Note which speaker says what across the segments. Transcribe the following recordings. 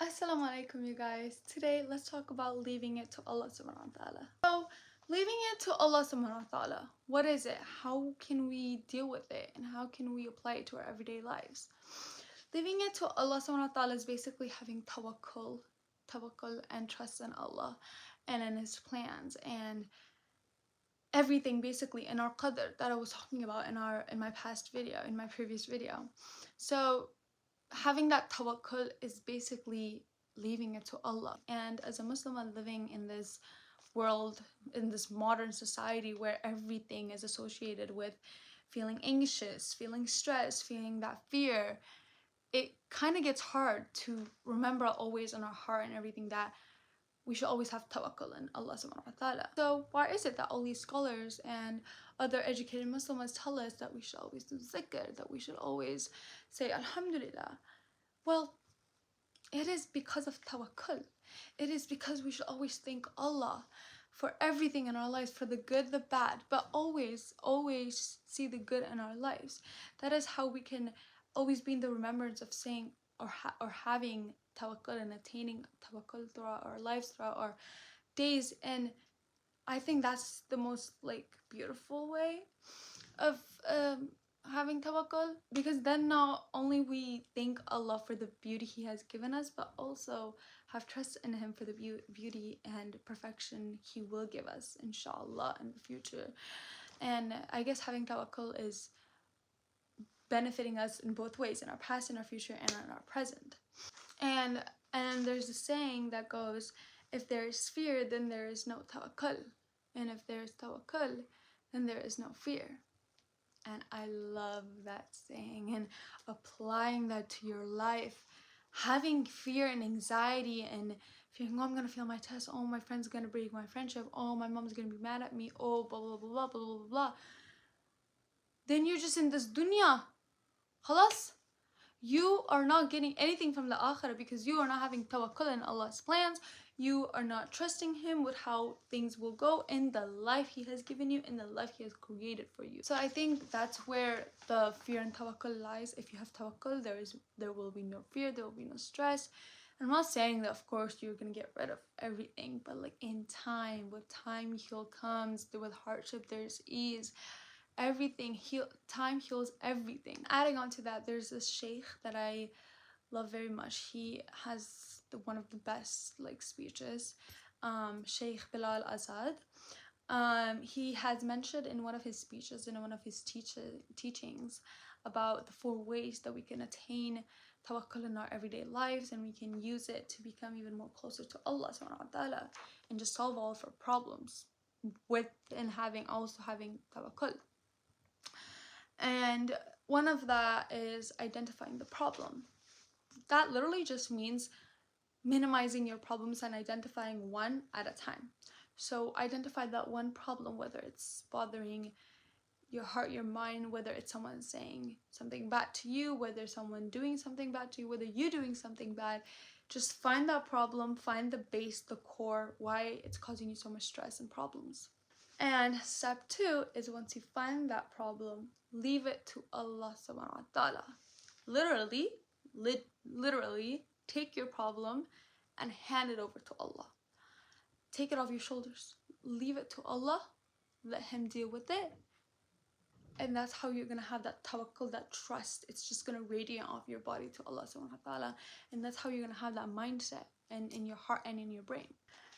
Speaker 1: Assalamu alaikum, you guys. Today let's talk about leaving it to Allah subhanahu wa ta'ala. So leaving it to Allah subhanahu wa ta'ala, what is it? How can we deal with it and how can we apply it to our everyday lives? Leaving it to Allah subhanahu wa ta'ala is basically having tawakkul and trust in Allah and in His plans and everything basically in our qadr that I was talking about in my previous video. So having that tawakkul is basically leaving it to Allah. And as a Muslim living in this world, in this modern society where everything is associated with feeling anxious, feeling stressed, feeling that fear, it kind of gets hard to remember always in our heart and everything that we should always have tawakkul in Allah subhanahu wa ta'ala. So why is it that all these scholars and other educated Muslims tell us that we should always do zikr, that we should always say alhamdulillah? Well, it is because of tawakkul. It is because we should always thank Allah for everything in our lives, for the good, the bad, but always see the good in our lives. That is how we can always be in the remembrance of saying or having tawakkul and attaining tawakkul throughout our lives, throughout our days. And I think that's the most beautiful way of having tawakkul, because then not only we thank Allah for the beauty He has given us, but also have trust in Him for the beauty and perfection He will give us inshallah in the future. And I guess having tawakkul is benefiting us in both ways, in our past, in our future, and in our present. And there's a saying that goes, if there is fear, then there is no tawakkul, and if there is tawakkul, then there is no fear. And I love that saying, and applying that to your life. Having fear and anxiety and feeling, oh, I'm gonna fail my test, oh, my friend's gonna break my friendship, oh, my mom's gonna be mad at me, oh, blah blah blah blah blah blah blah, then you're just in this dunya. Khalas. You are not getting anything from the akhirah because you are not having tawakkul in Allah's plans. You are not trusting Him with how things will go in the life He has given you, in the life He has created for you. So I think that's where the fear and tawakkul lies. If you have tawakkul, there will be no fear, there will be no stress. I'm not saying that of course you're gonna get rid of everything, but in time, with time heal comes, with hardship there's ease. Time heals everything. Adding on to that, there's this sheikh that I love very much. He has one of the best speeches, Sheikh Bilal Azad. He has mentioned in one of his speeches, in one of his teachings, about the 4 ways that we can attain tawakkul in our everyday lives, and we can use it to become even more closer to Allah subhanahu wa ta'ala and just solve all of our problems and having tawakkul. And one of that is identifying the problem. That literally just means minimizing your problems and identifying one at a time. So identify that one problem, whether it's bothering your heart, your mind, whether it's someone saying something bad to you, whether someone doing something bad to you, whether you doing something bad. Just find that problem, find the base, the core, why it's causing you so much stress and problems. And step 2 is, once you find that problem, leave it to Allah subhanahu wa ta'ala. Literally take your problem and hand it over to Allah. Take it off your shoulders. Leave it to Allah. Let Him deal with it. And that's how you're going to have that tawakkul, that trust. It's just going to radiate off your body to Allah subhanahu wa ta'ala. And that's how you're going to have that mindset and in your heart and in your brain.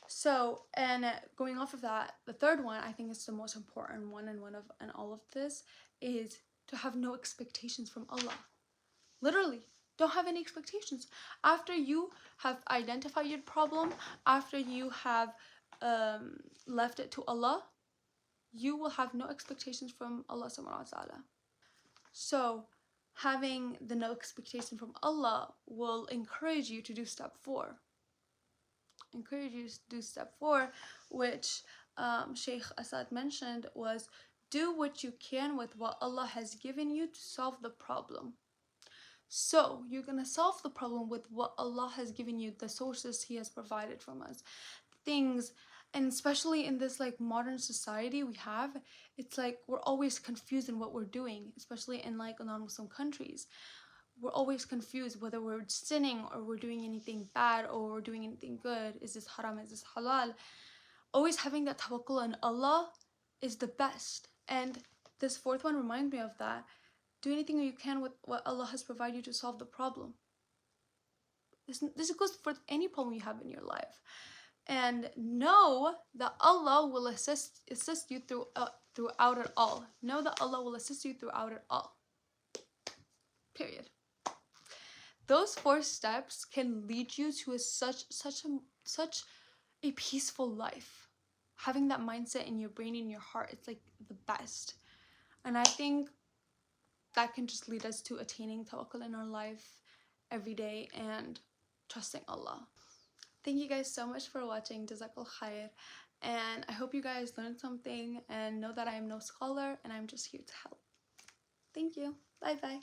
Speaker 1: So, and going off of that, the third one, I think is the most important one in all of this, is to have no expectations from Allah. Literally, don't have any expectations. After you have identified your problem, after you have left it to Allah, you will have no expectations from Allah subhanahu wa ta'ala. So, having the no expectation from Allah will encourage you to do step 4. Step 4, which Sheikh Asad mentioned, was do what you can with what Allah has given you to solve the problem. So you're gonna solve the problem with what Allah has given you, the sources He has provided from us, things. And especially in this modern society we have, it's we're always confused in what we're doing, especially in non-Muslim countries. we're always confused whether we're sinning or we're doing anything bad or we're doing anything good. Is this haram? Is this halal? Always having that tawakkul on Allah is the best. And this fourth one reminds me of that. Do anything you can with what Allah has provided you to solve the problem. This goes for any problem you have in your life. And know that Allah will assist you throughout it all. Know that Allah will assist you throughout it all. Period. Those 4 steps can lead you to such a peaceful life. Having that mindset in your brain, in your heart, it's like the best. And I think that can just lead us to attaining tawakkul in our life every day and trusting Allah. Thank you guys so much for watching. Jazakallah khair. And I hope you guys learned something and know that I am no scholar and I'm just here to help. Thank you. Bye bye.